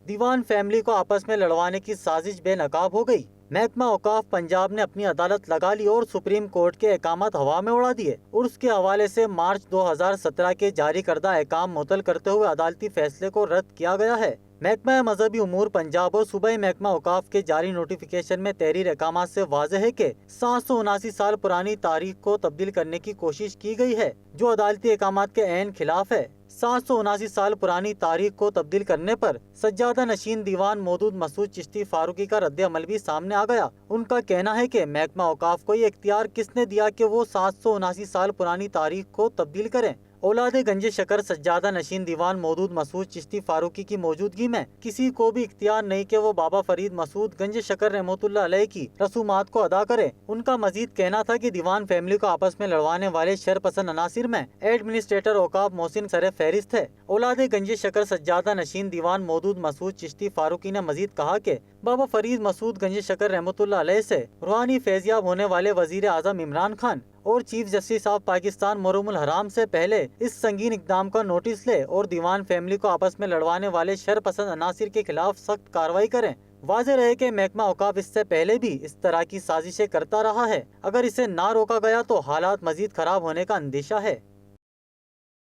دیوان فیملی کو آپس میں لڑوانے کی سازش بے نقاب ہو گئی۔ محکمہ اوقاف پنجاب نے اپنی عدالت لگا لی اور سپریم کورٹ کے احکامات ہوا میں اڑا دیے اور اس کے حوالے سے مارچ 2017 کے جاری کردہ احکام معطل کرتے ہوئے عدالتی فیصلے کو رد کیا گیا ہے۔ محکمہ مذہبی امور پنجاب اور صوبائی محکمہ اوقاف کے جاری نوٹیفیکیشن میں تحریر احکامات سے واضح ہے کہ 779 سال پرانی تاریخ کو تبدیل کرنے کی کوشش کی گئی ہے، جو عدالتی احکامات کے عین خلاف ہے۔ 779 سال پرانی تاریخ کو تبدیل کرنے پر سجادہ نشین دیوان مودود مسعود چشتی فاروقی کا رد عمل بھی سامنے آ گیا۔ ان کا کہنا ہے کہ محکمہ اوقاف کو یہ اختیار کس نے دیا کہ وہ 779 سال پرانی تاریخ کو تبدیل کریں۔ اولاد گنج شکر سجادہ نشین دیوان مودود مسعود چشتی فاروقی کی موجودگی میں کسی کو بھی اختیار نہیں کہ وہ بابا فرید مسعود گنج شکر رحمۃ اللہ علیہ کی رسومات کو ادا کرے۔ ان کا مزید کہنا تھا کہ دیوان فیملی کو آپس میں لڑوانے والے شرپسند عناصر میں ایڈمنسٹریٹر اوقاف محسن سر فہرست ہے۔ اولاد گنج شکر سجادہ نشین دیوان مودود مسعود چشتی فاروقی نے مزید کہا کہ بابا فرید مسعود گنج شکر رحمۃ اللہ علیہ سے روحانی فیضیاب ہونے والے وزیر اعظم عمران خان اور چیف جسٹس آف پاکستان محرم الحرام سے پہلے اس سنگین اقدام کا نوٹس لے اور دیوان فیملی کو آپس میں لڑوانے والے شرپسند عناصر کے خلاف سخت کارروائی کریں۔ واضح رہے کہ محکمہ اوقاف اس سے پہلے بھی اس طرح کی سازشیں کرتا رہا ہے۔ اگر اسے نہ روکا گیا تو حالات مزید خراب ہونے کا اندیشہ ہے۔